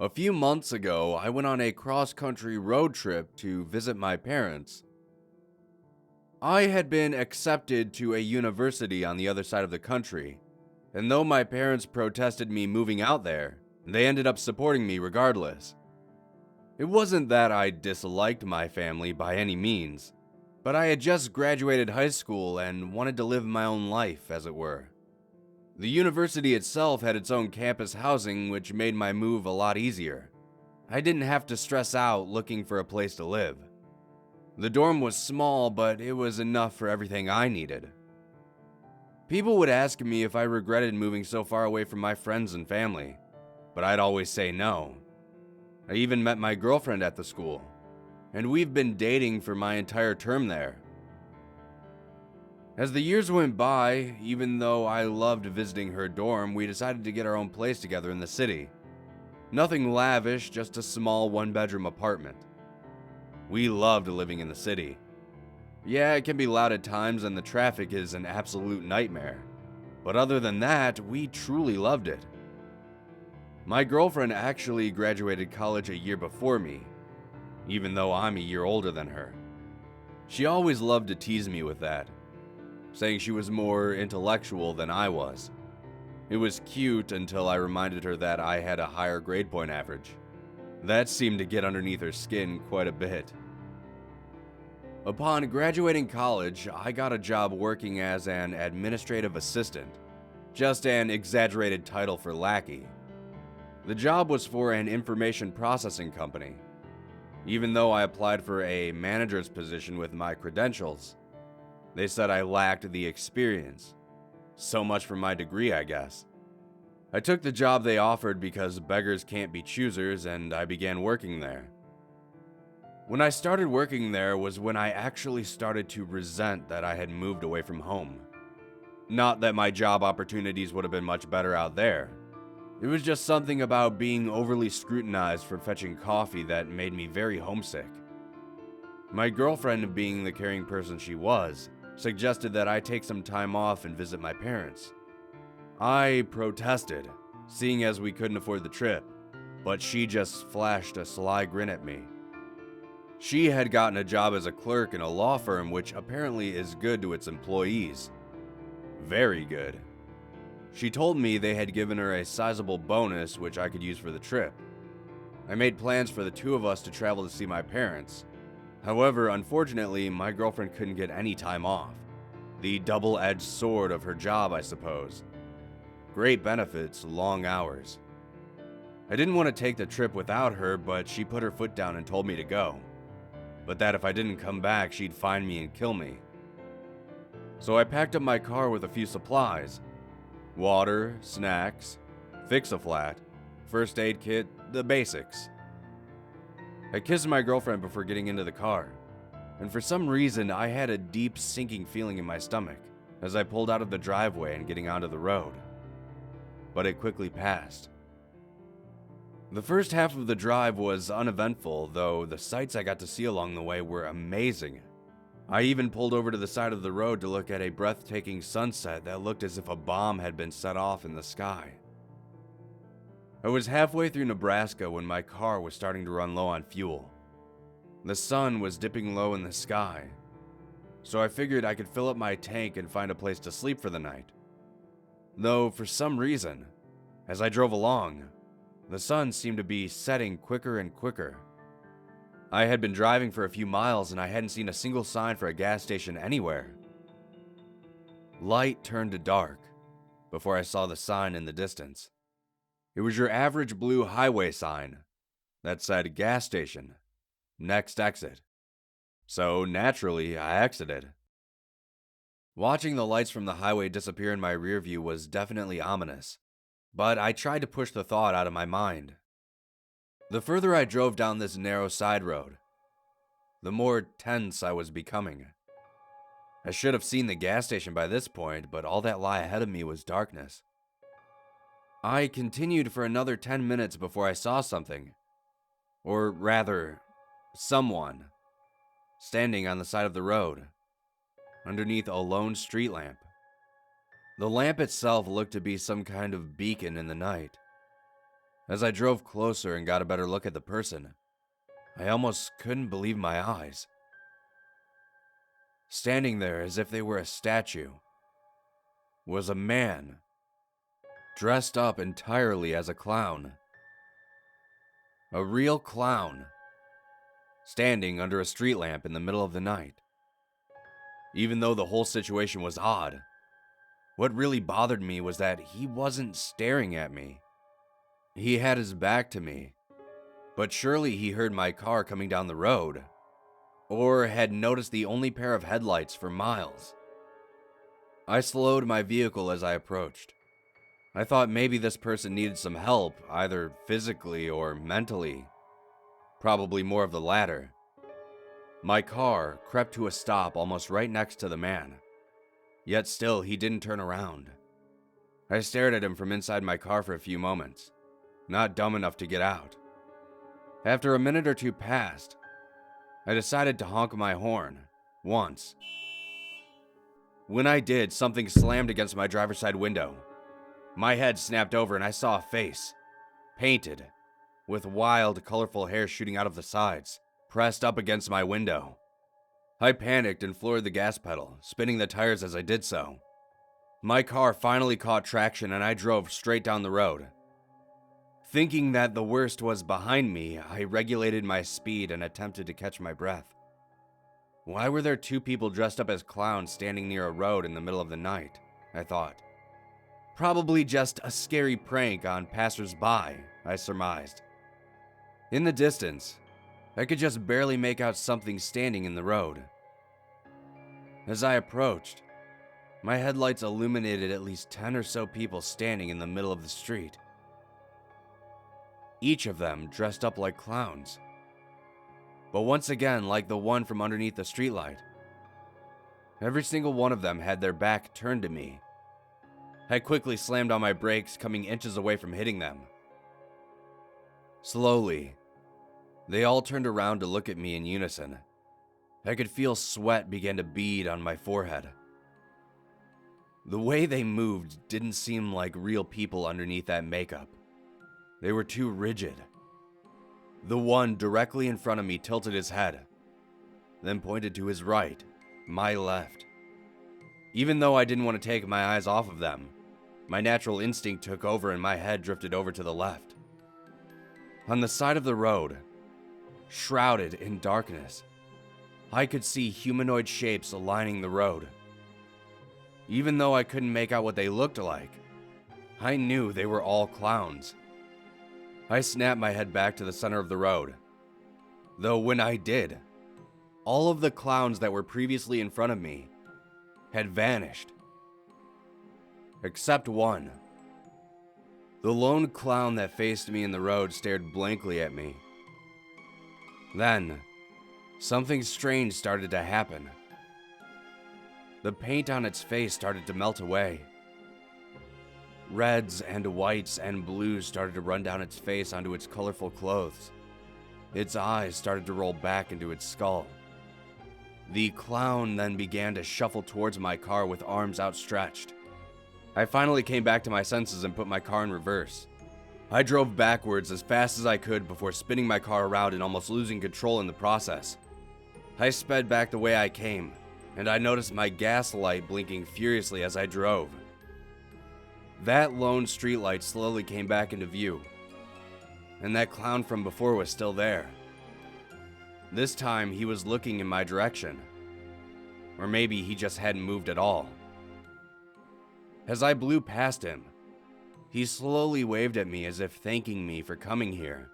A few months ago, I went on a cross-country road trip to visit my parents. I had been accepted to a university on the other side of the country, and though my parents protested me moving out there, they ended up supporting me regardless. It wasn't that I disliked my family by any means, but I had just graduated high school and wanted to live my own life, as it were. The university itself had its own campus housing, which made my move a lot easier. I didn't have to stress out looking for a place to live. The dorm was small, but it was enough for everything I needed. People would ask me if I regretted moving so far away from my friends and family, but I'd always say no. I even met my girlfriend at the school, and we've been dating for my entire term there. As the years went by, even though I loved visiting her dorm, we decided to get our own place together in the city. Nothing lavish, just a small one-bedroom apartment. We loved living in the city. Yeah, it can be loud at times and the traffic is an absolute nightmare. But other than that, we truly loved it. My girlfriend actually graduated college a year before me, even though I'm a year older than her. She always loved to tease me with that, saying she was more intellectual than I was. It was cute until I reminded her that I had a higher grade point average. That seemed to get underneath her skin quite a bit. Upon graduating college, I got a job working as an administrative assistant, just an exaggerated title for lackey. The job was for an information processing company. Even though I applied for a manager's position with my credentials, they said I lacked the experience. So much for my degree, I guess. I took the job they offered because beggars can't be choosers, and I began working there. When I started working there was when I actually started to resent that I had moved away from home. Not that my job opportunities would have been much better out there. It was just something about being overly scrutinized for fetching coffee that made me very homesick. My girlfriend, being the caring person she was, suggested that I take some time off and visit my parents. I protested, seeing as we couldn't afford the trip, but she just flashed a sly grin at me. She had gotten a job as a clerk in a law firm, which apparently is good to its employees. Very good. She told me they had given her a sizable bonus which I could use for the trip. I made plans for the two of us to travel to see my parents. However, unfortunately, my girlfriend couldn't get any time off. The double-edged sword of her job, I suppose. Great benefits, long hours. I didn't want to take the trip without her, but she put her foot down and told me to go. But that if I didn't come back, she'd find me and kill me. So I packed up my car with a few supplies. Water, snacks, fix-a-flat, first aid kit, the basics. I kissed my girlfriend before getting into the car, and for some reason I had a deep sinking feeling in my stomach as I pulled out of the driveway and getting onto the road. But it quickly passed. The first half of the drive was uneventful, though the sights I got to see along the way were amazing. I even pulled over to the side of the road to look at a breathtaking sunset that looked as if a bomb had been set off in the sky. I was halfway through Nebraska when my car was starting to run low on fuel. The sun was dipping low in the sky, so I figured I could fill up my tank and find a place to sleep for the night. Though, for some reason, as I drove along, the sun seemed to be setting quicker and quicker. I had been driving for a few miles and I hadn't seen a single sign for a gas station anywhere. Light turned to dark before I saw the sign in the distance. It was your average blue highway sign that said gas station, next exit. So naturally, I exited. Watching the lights from the highway disappear in my rear view was definitely ominous, but I tried to push the thought out of my mind. The further I drove down this narrow side road, the more tense I was becoming. I should have seen the gas station by this point, but all that lay ahead of me was darkness. I continued for another 10 minutes before I saw something, or rather, someone, standing on the side of the road, underneath a lone street lamp. The lamp itself looked to be some kind of beacon in the night. As I drove closer and got a better look at the person, I almost couldn't believe my eyes. Standing there as if they were a statue was a man, dressed up entirely as a clown. A real clown, standing under a street lamp in the middle of the night. Even though the whole situation was odd, what really bothered me was that he wasn't staring at me. He had his back to me, but surely he heard my car coming down the road, or had noticed the only pair of headlights for miles. I slowed my vehicle as I approached. I thought maybe this person needed some help, either physically or mentally. Probably more of the latter. My car crept to a stop almost right next to the man. Yet still, he didn't turn around. I stared at him from inside my car for a few moments, not dumb enough to get out. After a minute or two passed, I decided to honk my horn, once. When I did, something slammed against my driver's side window. My head snapped over and I saw a face, painted, with wild, colorful hair shooting out of the sides, pressed up against my window. I panicked and floored the gas pedal, spinning the tires as I did so. My car finally caught traction and I drove straight down the road. Thinking that the worst was behind me, I regulated my speed and attempted to catch my breath. Why were there two people dressed up as clowns standing near a road in the middle of the night? I thought. Probably just a scary prank on passers-by, I surmised. In the distance, I could just barely make out something standing in the road. As I approached, my headlights illuminated at least 10 or so people standing in the middle of the street. Each of them dressed up like clowns. But once again, like the one from underneath the streetlight, every single one of them had their back turned to me. I quickly slammed on my brakes, coming inches away from hitting them. Slowly, they all turned around to look at me in unison. I could feel sweat begin to bead on my forehead. The way they moved didn't seem like real people underneath that makeup. They were too rigid. The one directly in front of me tilted his head, then pointed to his right, my left. Even though I didn't want to take my eyes off of them, my natural instinct took over and my head drifted over to the left. On the side of the road, shrouded in darkness, I could see humanoid shapes lining the road. Even though I couldn't make out what they looked like, I knew they were all clowns. I snapped my head back to the center of the road. Though when I did, all of the clowns that were previously in front of me had vanished. Except one. The lone clown that faced me in the road stared blankly at me. Then, something strange started to happen. The paint on its face started to melt away. Reds and whites and blues started to run down its face onto its colorful clothes. Its eyes started to roll back into its skull. The clown then began to shuffle towards my car with arms outstretched. I finally came back to my senses and put my car in reverse. I drove backwards as fast as I could before spinning my car around and almost losing control in the process. I sped back the way I came, and I noticed my gas light blinking furiously as I drove. That lone streetlight slowly came back into view, and that clown from before was still there. This time he was looking in my direction, or maybe he just hadn't moved at all. As I blew past him, he slowly waved at me as if thanking me for coming here.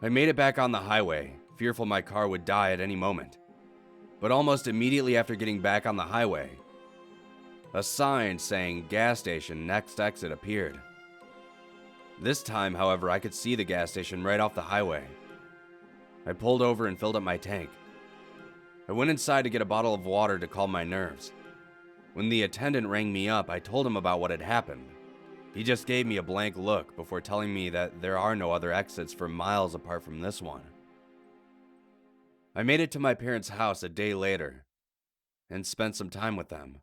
I made it back on the highway, fearful my car would die at any moment. But almost immediately after getting back on the highway, a sign saying gas station next exit appeared. This time, however, I could see the gas station right off the highway. I pulled over and filled up my tank. I went inside to get a bottle of water to calm my nerves. When the attendant rang me up, I told him about what had happened. He just gave me a blank look before telling me that there are no other exits for miles apart from this one. I made it to my parents' house a day later and spent some time with them,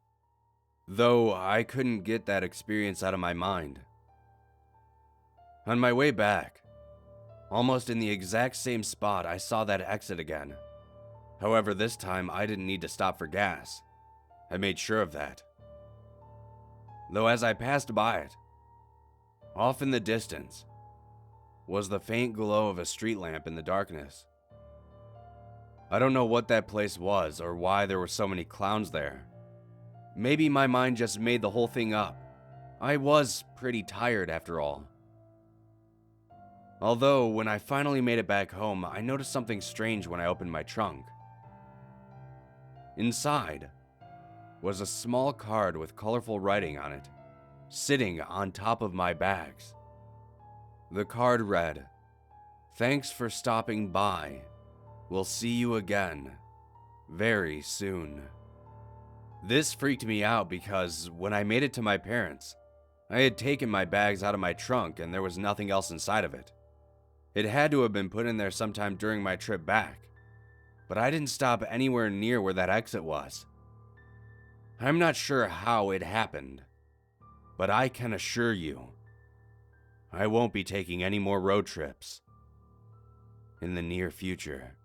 though I couldn't get that experience out of my mind. On my way back, almost in the exact same spot, I saw that exit again. However, this time I didn't need to stop for gas. I made sure of that. Though as I passed by it, off in the distance, was the faint glow of a street lamp in the darkness. I don't know what that place was or why there were so many clowns there. Maybe my mind just made the whole thing up. I was pretty tired after all. Although, when I finally made it back home, I noticed something strange when I opened my trunk. Inside was a small card with colorful writing on it, sitting on top of my bags. The card read, "Thanks for stopping by. We'll see you again very soon." This freaked me out because when I made it to my parents', I had taken my bags out of my trunk and there was nothing else inside of it. It had to have been put in there sometime during my trip back, but I didn't stop anywhere near where that exit was. I'm not sure how it happened, but I can assure you, I won't be taking any more road trips in the near future.